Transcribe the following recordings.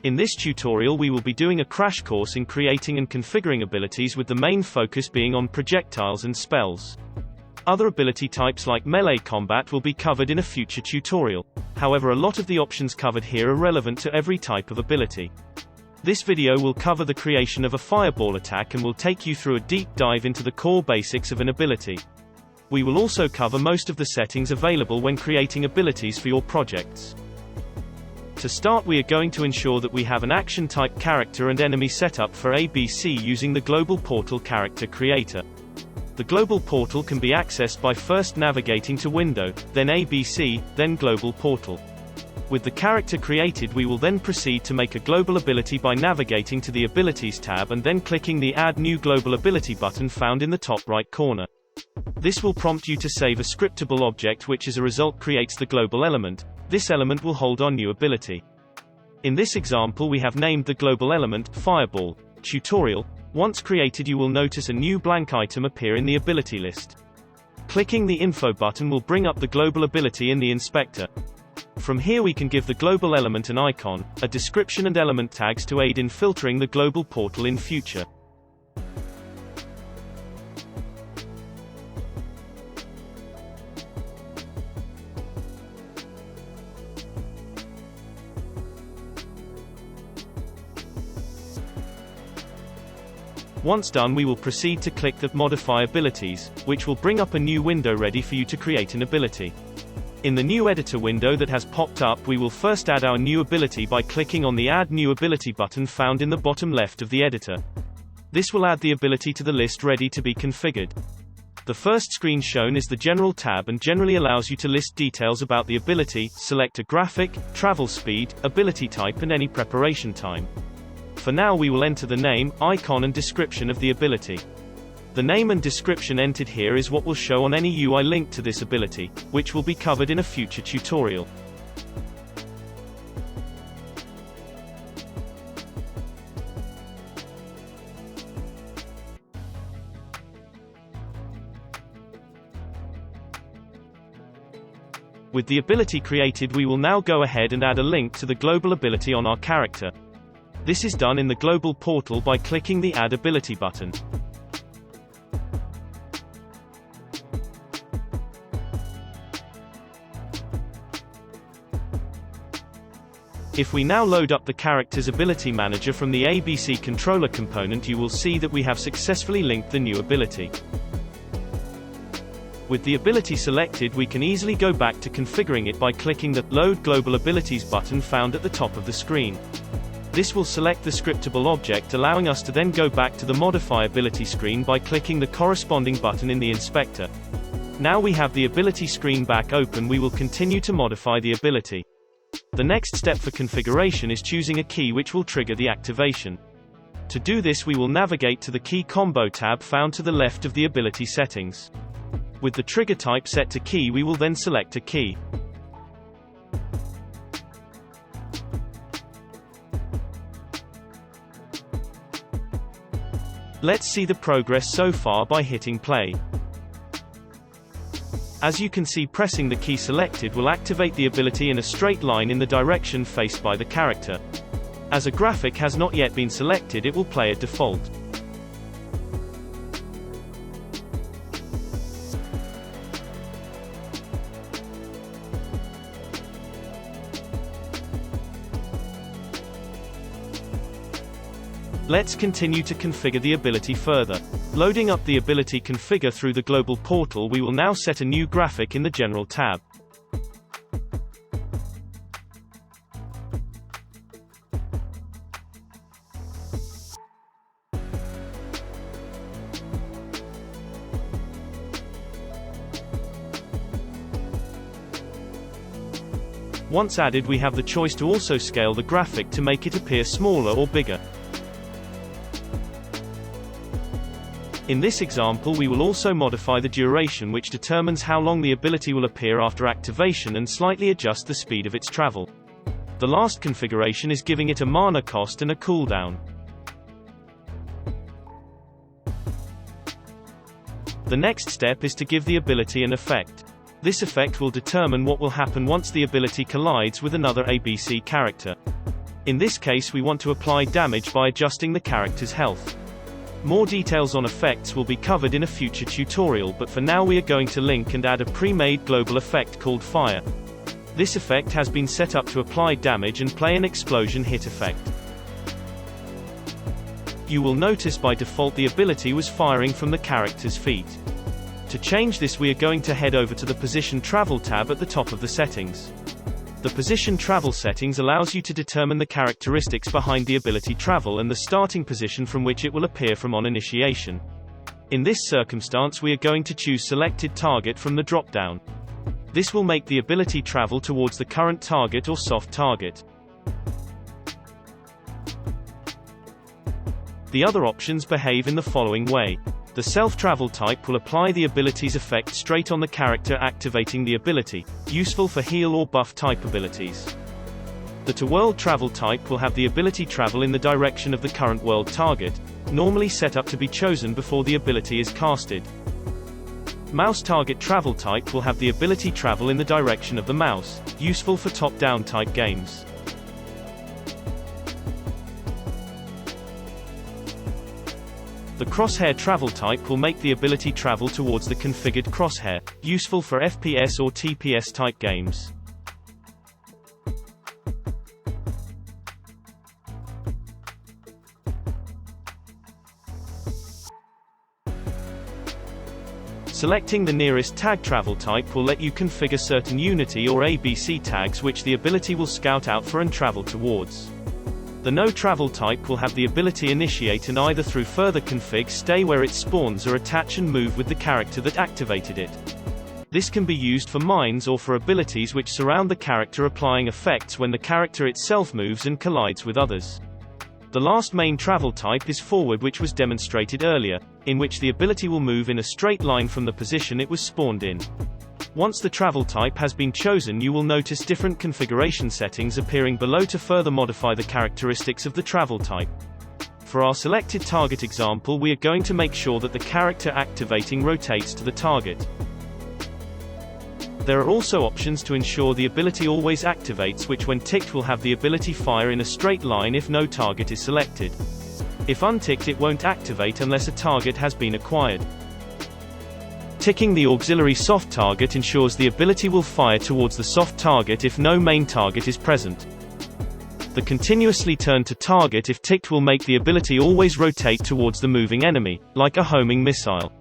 In this tutorial we will be doing a crash course in creating and configuring abilities, with the main focus being on projectiles and spells. Other ability types like melee combat will be covered in a future tutorial. However, a lot of the options covered here are relevant to every type of ability. This video will cover the creation of a fireball attack and will take you through a deep dive into the core basics of an ability. We will also cover most of the settings available when creating abilities for your projects. To start, we are going to ensure that we have an action type character and enemy setup for ABC using the Global Portal Character Creator. The Global Portal can be accessed by first navigating to Window, then ABC, then Global Portal. With the character created, we will then proceed to make a global ability by navigating to the Abilities tab and then clicking the Add New Global Ability button found in the top right corner. This will prompt you to save a scriptable object, which as a result creates the global element. This element will hold our new ability. In this example we have named the global element Fireball. Tutorial. Once created, you will notice a new blank item appear in the ability list. Clicking the Info button will bring up the global ability in the inspector. From here we can give the global element an icon, a description and element tags to aid in filtering the global portal in future. Once done, we will proceed to click the Modify Abilities, which will bring up a new window ready for you to create an ability. In the new editor window that has popped up, we will first add our new ability by clicking on the Add New Ability button found in the bottom left of the editor. This will add the ability to the list ready to be configured. The first screen shown is the General tab and generally allows you to list details about the ability, select a graphic, travel speed, ability type and any preparation time. For now we will enter the name, icon and description of the ability. The name and description entered here is what will show on any UI linked to this ability, which will be covered in a future tutorial. With the ability created, we will now go ahead and add a link to the global ability on our character. This is done in the Global Portal by clicking the Add Ability button. If we now load up the character's ability manager from the ABC controller component, you will see that we have successfully linked the new ability. With the ability selected, we can easily go back to configuring it by clicking the Load Global Abilities button found at the top of the screen. This will select the scriptable object, allowing us to then go back to the Modify Ability screen by clicking the corresponding button in the inspector. Now we have the ability screen back open, we will continue to modify the ability. The next step for configuration is choosing a key which will trigger the activation. To do this, we will navigate to the Key Combo tab found to the left of the ability settings. With the trigger type set to key, we will then select a key. Let's see the progress so far by hitting play. As you can see, pressing the key selected will activate the ability in a straight line in the direction faced by the character. As a graphic has not yet been selected, it will play at default. Let's continue to configure the ability further. Loading up the ability configure through the Global Portal, we will now set a new graphic in the General tab. Once added, we have the choice to also scale the graphic to make it appear smaller or bigger. In this example, we will also modify the duration, which determines how long the ability will appear after activation, and slightly adjust the speed of its travel. The last configuration is giving it a mana cost and a cooldown. The next step is to give the ability an effect. This effect will determine what will happen once the ability collides with another ABC character. In this case we want to apply damage by adjusting the character's health. More details on effects will be covered in a future tutorial, but for now we are going to link and add a pre-made global effect called Fire. This effect has been set up to apply damage and play an explosion hit effect. You will notice by default the ability was firing from the character's feet. To change this we are going to head over to the Position Travel tab at the top of the settings. The Position Travel settings allows you to determine the characteristics behind the ability travel and the starting position from which it will appear from on initiation. In this circumstance we are going to choose Selected Target from the drop-down. This will make the ability travel towards the current target or soft target. The other options behave in the following way. The self-travel type will apply the ability's effect straight on the character activating the ability, useful for heal or buff type abilities. The to-world travel type will have the ability travel in the direction of the current world target, normally set up to be chosen before the ability is casted. Mouse target travel type will have the ability travel in the direction of the mouse, useful for top-down type games. The crosshair travel type will make the ability travel towards the configured crosshair, useful for FPS or TPS type games. Selecting the nearest tag travel type will let you configure certain Unity or ABC tags which the ability will scout out for and travel towards. The no travel type will have the ability initiate and either through further config stay where it spawns or attach and move with the character that activated it. This can be used for mines or for abilities which surround the character, applying effects when the character itself moves and collides with others. The last main travel type is forward, which was demonstrated earlier, in which the ability will move in a straight line from the position it was spawned in. Once the travel type has been chosen, you will notice different configuration settings appearing below to further modify the characteristics of the travel type. For our selected target example, we are going to make sure that the character activating rotates to the target. There are also options to ensure the ability always activates, which when ticked will have the ability fire in a straight line if no target is selected. If unticked, it won't activate unless a target has been acquired. Ticking the auxiliary soft target ensures the ability will fire towards the soft target if no main target is present. The continuously turn to target if ticked will make the ability always rotate towards the moving enemy, like a homing missile.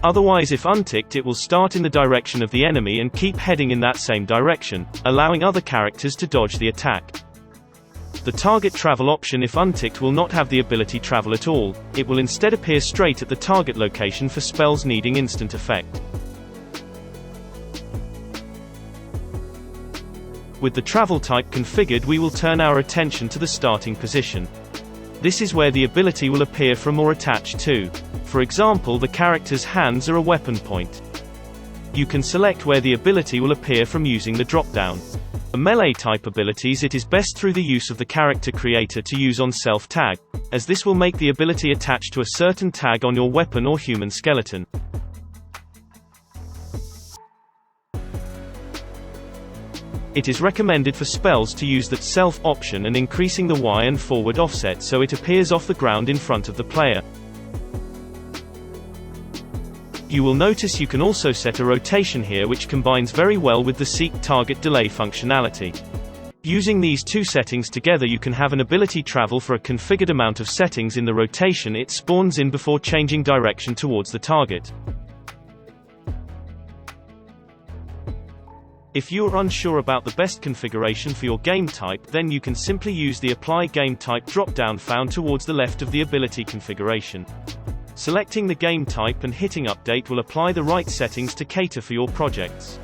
Otherwise, if unticked, it will start in the direction of the enemy and keep heading in that same direction, allowing other characters to dodge the attack. The target travel option, if unticked, will not have the ability travel at all. It will instead appear straight at the target location for spells needing instant effect. With the travel type configured, we will turn our attention to the starting position. This is where the ability will appear from or attach to. For example, the character's hands are a weapon point. You can select where the ability will appear from using the drop-down. For melee-type abilities, it is best through the use of the character creator to use on self-tag, as this will make the ability attach to a certain tag on your weapon or human skeleton. It is recommended for spells to use that self option and increasing the Y and forward offset so it appears off the ground in front of the player. You will notice you can also set a rotation here, which combines very well with the seek target delay functionality. Using these two settings together, you can have an ability travel for a configured amount of settings in the rotation it spawns in before changing direction towards the target. If you are unsure about the best configuration for your game type, then you can simply use the Apply Game Type drop-down found towards the left of the ability configuration. Selecting the game type and hitting Update will apply the right settings to cater for your projects.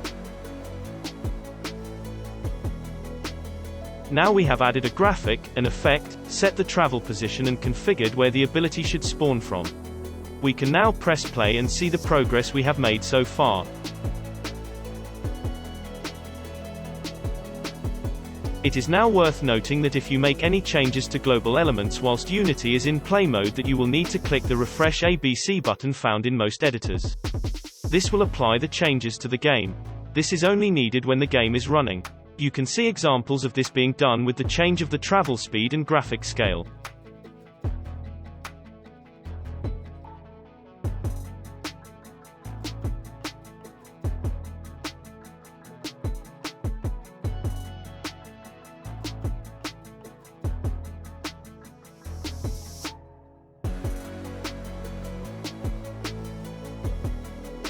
Now we have added a graphic, an effect, set the travel position and configured where the ability should spawn from. We can now press play and see the progress we have made so far. It is now worth noting that if you make any changes to global elements whilst Unity is in play mode, that you will need to click the Refresh ABC button found in most editors. This will apply the changes to the game. This is only needed when the game is running. You can see examples of this being done with the change of the travel speed and graphic scale.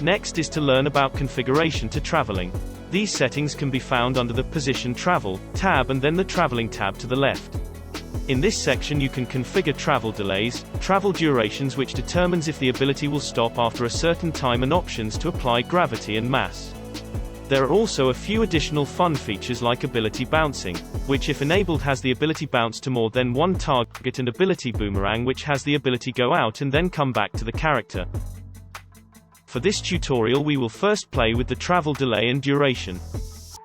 Next is to learn about configuration to traveling. These settings can be found under the Position Travel tab and then the Traveling tab to the left. In this section you can configure travel delays, travel durations which determines if the ability will stop after a certain time, and options to apply gravity and mass. There are also a few additional fun features like ability bouncing, which if enabled has the ability bounce to more than one target, and ability boomerang which has the ability go out and then come back to the character. For this tutorial we will first play with the travel delay and duration.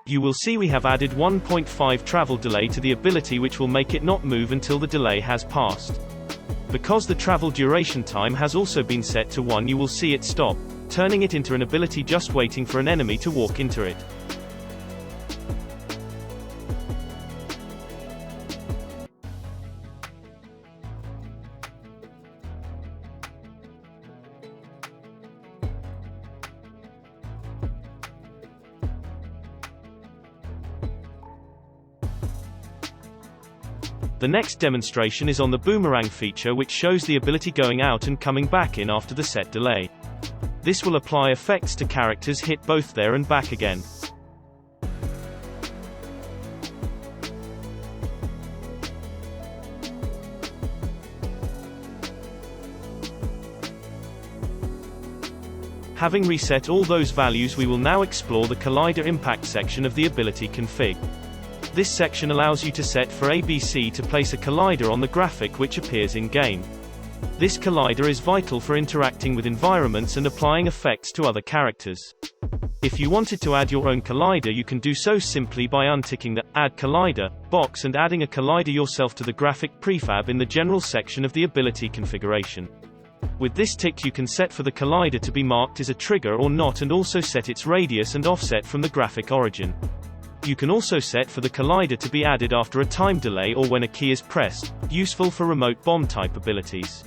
You will see we have added 1.5 travel delay to the ability, which will make it not move until the delay has passed. Because the travel duration time has also been set to 1, you will see it stop, turning it into an ability just waiting for an enemy to walk into it. The next demonstration is on the boomerang feature, which shows the ability going out and coming back in after the set delay. This will apply effects to characters hit both there and back again. Having reset all those values, we will now explore the Collider Impact section of the ability config. This section allows you to set for ABC to place a collider on the graphic which appears in-game. This collider is vital for interacting with environments and applying effects to other characters. If you wanted to add your own collider, you can do so simply by unticking the Add Collider box and adding a collider yourself to the graphic prefab in the General section of the ability configuration. With this tick you can set for the collider to be marked as a trigger or not, and also set its radius and offset from the graphic origin. You can also set for the collider to be added after a time delay or when a key is pressed, useful for remote bomb type abilities.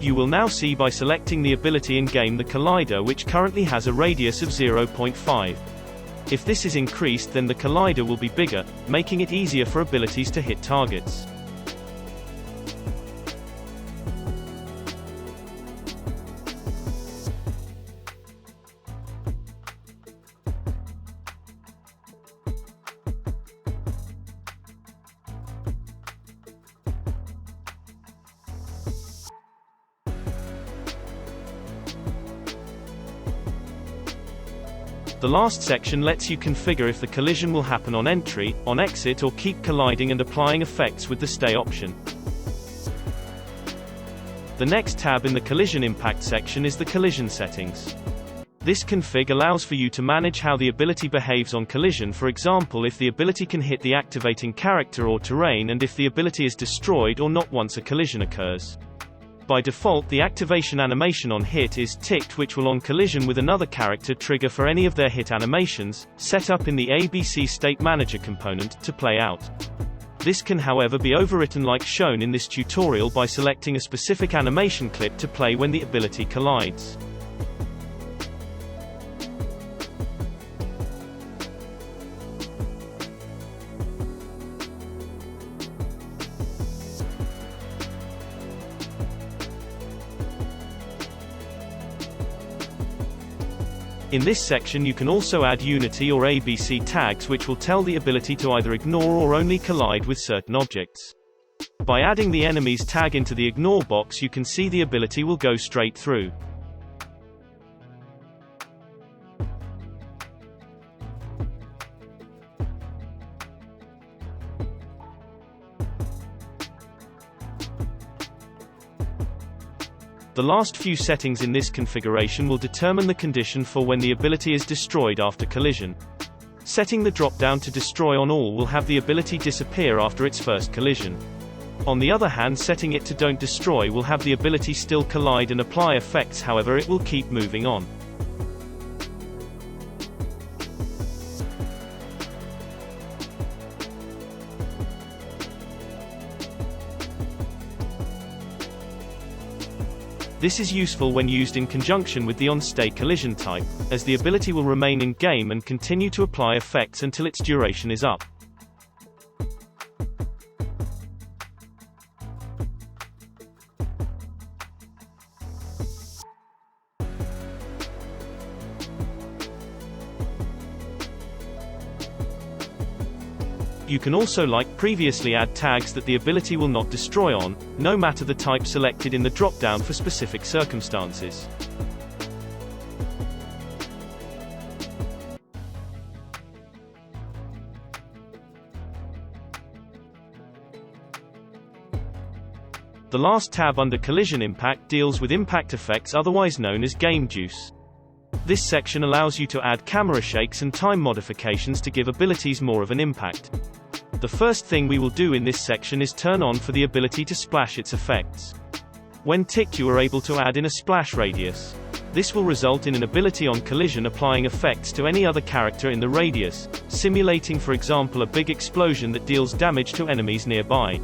You will now see by selecting the ability in-game the collider, which currently has a radius of 0.5. If this is increased, then the collider will be bigger, making it easier for abilities to hit targets. The last section lets you configure if the collision will happen on entry, on exit, or keep colliding, and applying effects with the stay option. The next tab in the collision impact section is the collision settings. This config allows for you to manage how the ability behaves on collision, for example if the ability can hit the activating character or terrain, and if the ability is destroyed or not once a collision occurs. By default, the activation animation on hit is ticked, which will on collision with another character trigger for any of their hit animations, set up in the ABC State Manager component, to play out. This can however be overwritten like shown in this tutorial by selecting a specific animation clip to play when the ability collides. In this section you can also add Unity or ABC tags, which will tell the ability to either ignore or only collide with certain objects. By adding the enemy's tag into the ignore box, you can see the ability will go straight through. The last few settings in this configuration will determine the condition for when the ability is destroyed after collision. Setting the drop-down to destroy on all will have the ability disappear after its first collision. On the other hand, setting it to don't destroy will have the ability still collide and apply effects, however it will keep moving on. This is useful when used in conjunction with the on-stay collision type, as the ability will remain in game and continue to apply effects until its duration is up. You can also, like previously, add tags that the ability will not destroy on, no matter the type selected in the drop-down for specific circumstances. The last tab under Collision Impact deals with impact effects, otherwise known as game juice. This section allows you to add camera shakes and time modifications to give abilities more of an impact. The first thing we will do in this section is turn on for the ability to splash its effects. When ticked, you are able to add in a splash radius. This will result in an ability on collision applying effects to any other character in the radius, simulating for example a big explosion that deals damage to enemies nearby.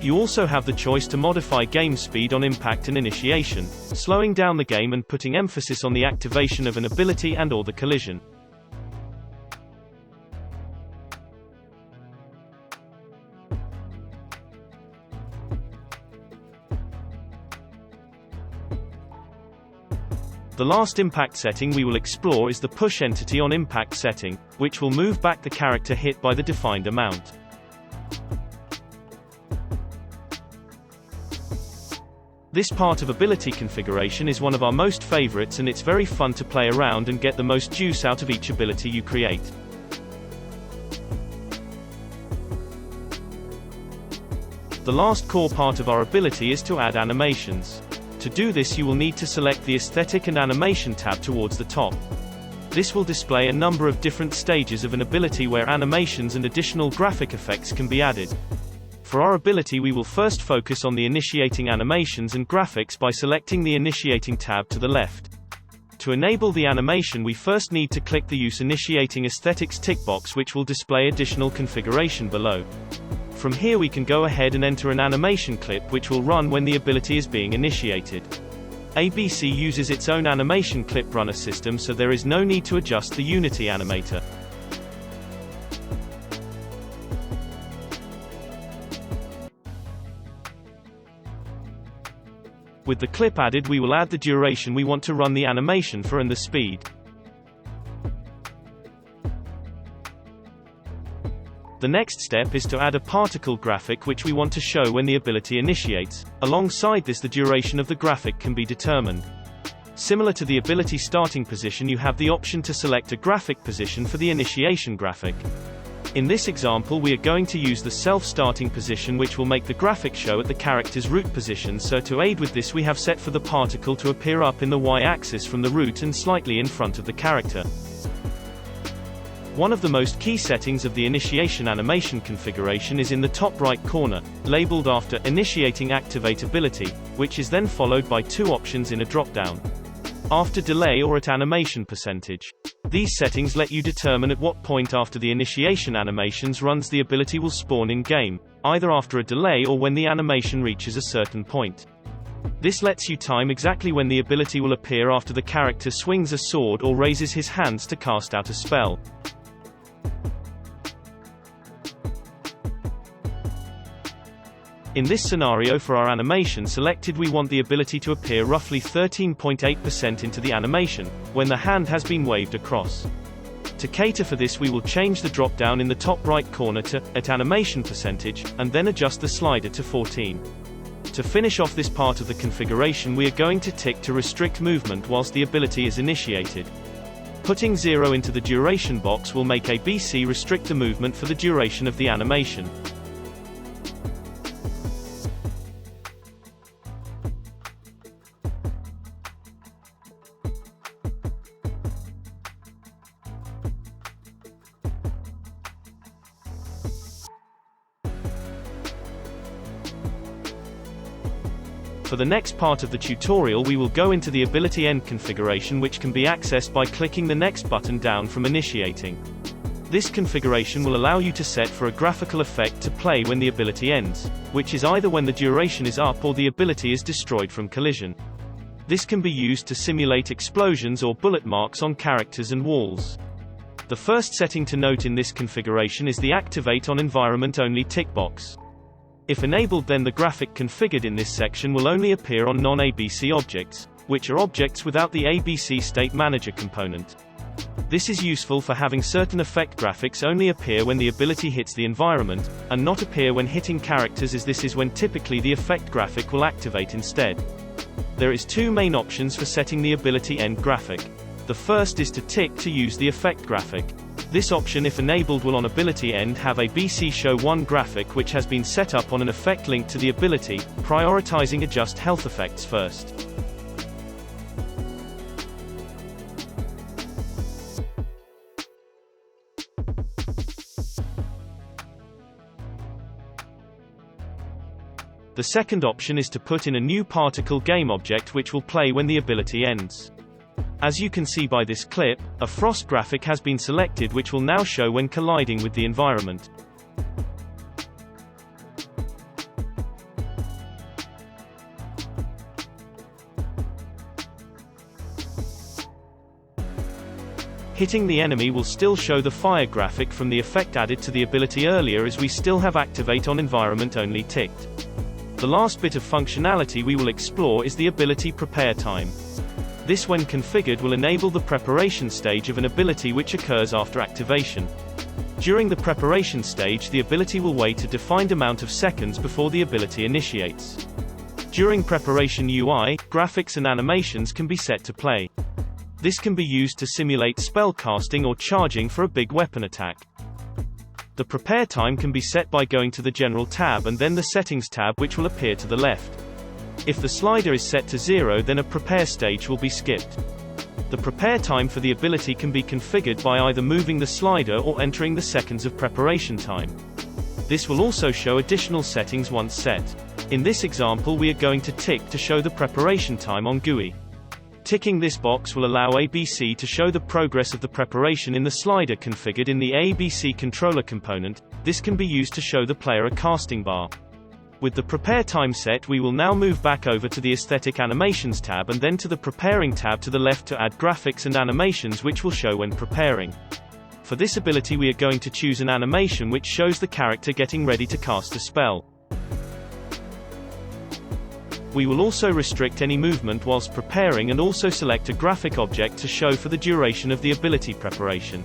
You also have the choice to modify game speed on impact and initiation, slowing down the game and putting emphasis on the activation of an ability and/or the collision. The last impact setting we will explore is the push entity on impact setting, which will move back the character hit by the defined amount. This part of ability configuration is one of our most favorites, and it's very fun to play around and get the most juice out of each ability you create. The last core part of our ability is to add animations. To do this, you will need to select the Aesthetic and Animation tab towards the top. This will display a number of different stages of an ability where animations and additional graphic effects can be added. For our ability, we will first focus on the initiating animations and graphics by selecting the Initiating tab to the left. To enable the animation, we first need to click the Use Initiating Aesthetics tick box, which will display additional configuration below. From here we can go ahead and enter an animation clip which will run when the ability is being initiated. ABC uses its own animation clip runner system, so there is no need to adjust the Unity animator. With the clip added, we will add the duration we want to run the animation for and the speed. The next step is to add a particle graphic which we want to show when the ability initiates. Alongside this, the duration of the graphic can be determined. Similar to the ability starting position, you have the option to select a graphic position for the initiation graphic. In this example, we are going to use the self-starting position, which will make the graphic show at the character's root position, so to aid with this we have set for the particle to appear up in the Y-axis from the root and slightly in front of the character. One of the most key settings of the initiation animation configuration is in the top right corner, labeled after Initiating Activate Ability, which is then followed by two options in a drop-down. After delay or at animation percentage. These settings let you determine at what point after the initiation animations runs the ability will spawn in-game, either after a delay or when the animation reaches a certain point. This lets you time exactly when the ability will appear after the character swings a sword or raises his hands to cast out a spell. In this scenario, for our animation selected, we want the ability to appear roughly 13.8% into the animation, when the hand has been waved across. To cater for this, we will change the drop-down in the top right corner to At Animation Percentage, and then adjust the slider to 14. To finish off this part of the configuration, we are going to tick to restrict movement whilst the ability is initiated. Putting 0 into the duration box will make ABC restrict the movement for the duration of the animation. For the next part of the tutorial we will go into the ability end configuration, which can be accessed by clicking the next button down from initiating. This configuration will allow you to set for a graphical effect to play when the ability ends, which is either when the duration is up or the ability is destroyed from collision. This can be used to simulate explosions or bullet marks on characters and walls. The first setting to note in this configuration is the Activate on Environment Only tick box. If enabled, then the graphic configured in this section will only appear on non-ABC objects, which are objects without the ABC State Manager component. This is useful for having certain effect graphics only appear when the ability hits the environment, and not appear when hitting characters, as this is when typically the effect graphic will activate instead. There is two main options for setting the ability end graphic. The first is to tick to use the effect graphic. This option, if enabled, will on ability end have a BC Show 1 graphic which has been set up on an effect linked to the ability, prioritizing adjust health effects first. The second option is to put in a new particle game object which will play when the ability ends. As you can see by this clip, a frost graphic has been selected which will now show when colliding with the environment. Hitting the enemy will still show the fire graphic from the effect added to the ability earlier, as we still have Activate on Environment Only ticked. The last bit of functionality we will explore is the ability prepare time. This, when configured, will enable the preparation stage of an ability which occurs after activation. During the preparation stage, the ability will wait a defined amount of seconds before the ability initiates. During preparation UI, graphics and animations can be set to play. This can be used to simulate spell casting or charging for a big weapon attack. The prepare time can be set by going to the General tab and then the Settings tab, which will appear to the left. If the slider is set to 0, then a prepare stage will be skipped. The prepare time for the ability can be configured by either moving the slider or entering the seconds of preparation time. This will also show additional settings once set. In this example, we are going to tick to show the preparation time on GUI. Ticking this box will allow ABC to show the progress of the preparation in the slider configured in the ABC controller component. This can be used to show the player a casting bar. With the prepare time set, we will now move back over to the Aesthetic Animations tab and then to the Preparing tab to the left to add graphics and animations which will show when preparing. For this ability, we are going to choose an animation which shows the character getting ready to cast a spell. We will also restrict any movement whilst preparing and also select a graphic object to show for the duration of the ability preparation.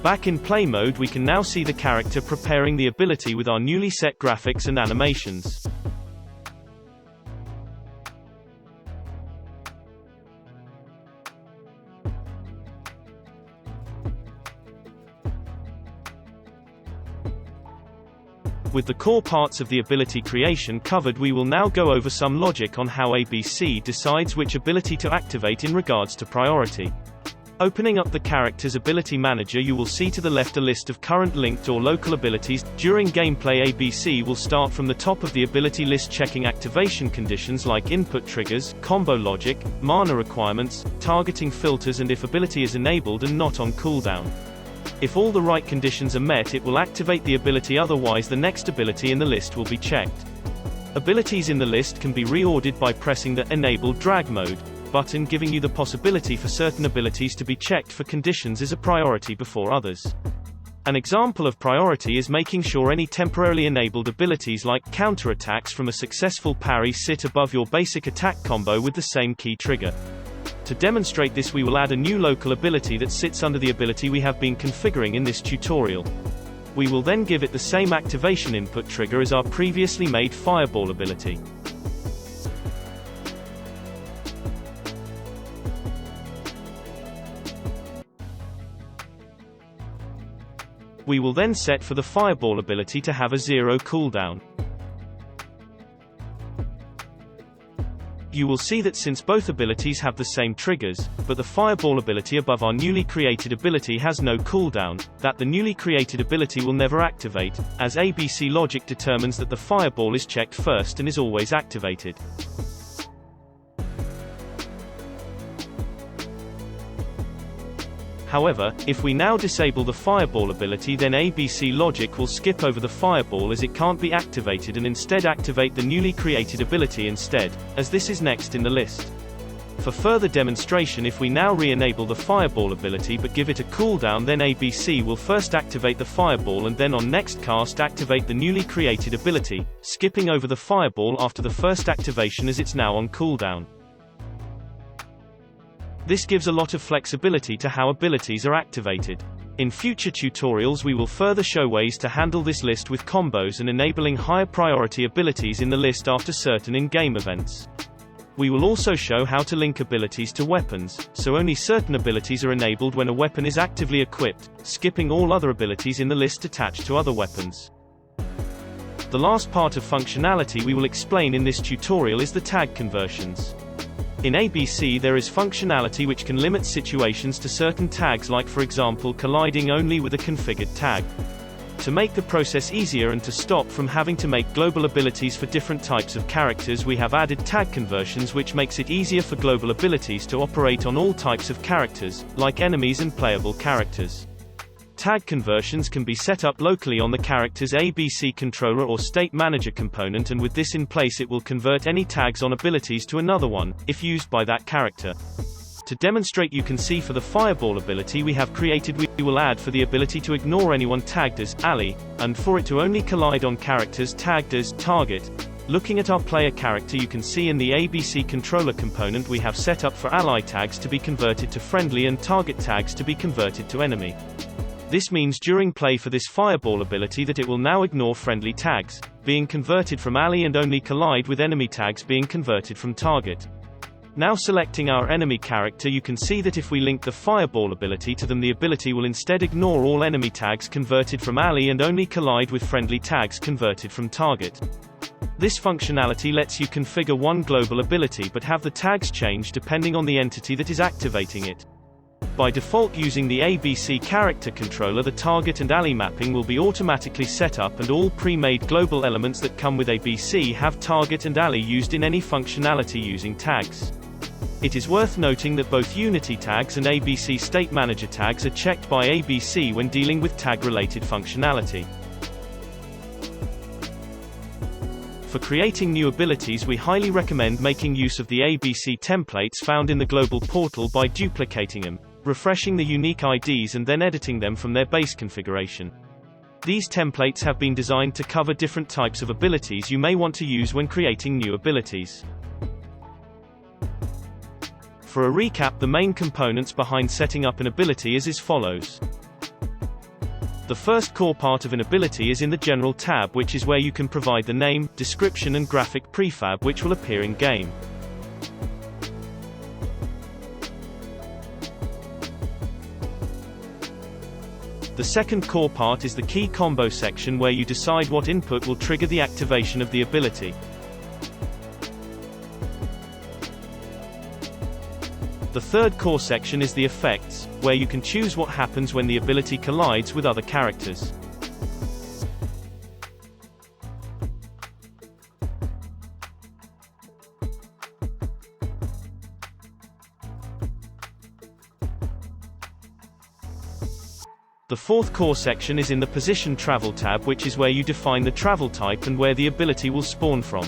Back in play mode, we can now see the character preparing the ability with our newly set graphics and animations. With the core parts of the ability creation covered, we will now go over some logic on how ABC decides which ability to activate in regards to priority. Opening up the character's ability manager, you will see to the left a list of current linked or local abilities. During gameplay, ABC will start from the top of the ability list, checking activation conditions like input triggers, combo logic, mana requirements, targeting filters, and if ability is enabled and not on cooldown. If all the right conditions are met, it will activate the ability, otherwise the next ability in the list will be checked. Abilities in the list can be reordered by pressing the Enable Drag Mode button, giving you the possibility for certain abilities to be checked for conditions as a priority before others. An example of priority is making sure any temporarily enabled abilities like counterattacks from a successful parry sit above your basic attack combo with the same key trigger. To To demonstrate this, we will add a new local ability that sits under the ability we have been configuring in this tutorial. We will then give it the same activation input trigger as our previously made Fireball ability. We will then set for the Fireball ability to have a 0 cooldown. You will see that since both abilities have the same triggers, but the Fireball ability above our newly created ability has no cooldown, that the newly created ability will never activate, as ABC logic determines that the Fireball is checked first and is always activated. However, if we now disable the Fireball ability, then ABC logic will skip over the Fireball as it can't be activated and instead activate the newly created ability instead, as this is next in the list. For further demonstration, if we now re-enable the Fireball ability but give it a cooldown, then ABC will first activate the Fireball and then on next cast activate the newly created ability, skipping over the Fireball after the first activation as it's now on cooldown. This gives a lot of flexibility to how abilities are activated. In future tutorials we will further show ways to handle this list with combos and enabling higher priority abilities in the list after certain in-game events. We will also show how to link abilities to weapons, so only certain abilities are enabled when a weapon is actively equipped, skipping all other abilities in the list attached to other weapons. The last part of functionality we will explain in this tutorial is the tag conversions. In ABC there is functionality which can limit situations to certain tags, like for example colliding only with a configured tag. To make the process easier and to stop from having to make global abilities for different types of characters, we have added tag conversions, which makes it easier for global abilities to operate on all types of characters, like enemies and playable characters. Tag conversions can be set up locally on the character's ABC controller or state manager component, and with this in place it will convert any tags on abilities to another one, if used by that character. To demonstrate, you can see for the Fireball ability we have created, we will add for the ability to ignore anyone tagged as ally, and for it to only collide on characters tagged as target. Looking at our player character, you can see in the ABC controller component we have set up for ally tags to be converted to friendly and target tags to be converted to enemy. This means during play for this Fireball ability that it will now ignore friendly tags, being converted from ally, and only collide with enemy tags being converted from target. Now selecting our enemy character, you can see that if we link the Fireball ability to them, the ability will instead ignore all enemy tags converted from ally and only collide with friendly tags converted from target. This functionality lets you configure one global ability but have the tags change depending on the entity that is activating it. By default, using the ABC character controller, the target and ally mapping will be automatically set up, and all pre-made global elements that come with ABC have target and ally used in any functionality using tags. It is worth noting that both Unity tags and ABC State Manager tags are checked by ABC when dealing with tag-related functionality. For creating new abilities, we highly recommend making use of the ABC templates found in the global portal by duplicating them, refreshing the unique IDs and then editing them from their base configuration. These templates have been designed to cover different types of abilities you may want to use when creating new abilities. For a recap, the main components behind setting up an ability is as follows. The first core part of an ability is in the General tab, which is where you can provide the name, description and graphic prefab which will appear in game. The second core part is the key combo section, where you decide what input will trigger the activation of the ability. The third core section is the effects, where you can choose what happens when the ability collides with other characters. The fourth core section is in the Position Travel tab, which is where you define the travel type and where the ability will spawn from.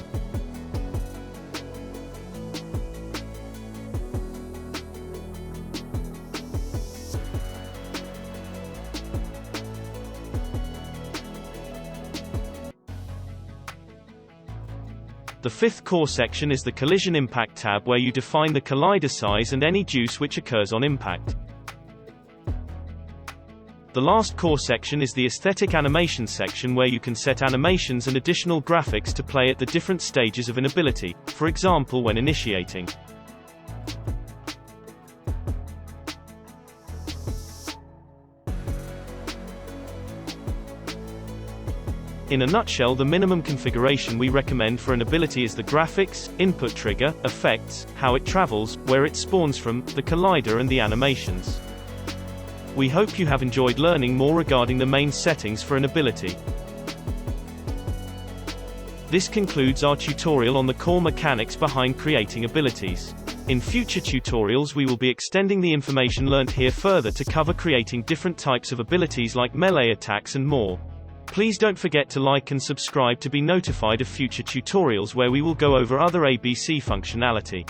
The fifth core section is the Collision Impact tab, where you define the collider size and any juice which occurs on impact. The last core section is the Aesthetic Animation section, where you can set animations and additional graphics to play at the different stages of an ability, for example when initiating. In a nutshell, the minimum configuration we recommend for an ability is the graphics, input trigger, effects, how it travels, where it spawns from, the collider and the animations. We hope you have enjoyed learning more regarding the main settings for an ability. This concludes our tutorial on the core mechanics behind creating abilities. In future tutorials we will be extending the information learnt here further to cover creating different types of abilities like melee attacks and more. Please don't forget to like and subscribe to be notified of future tutorials where we will go over other ABC functionality.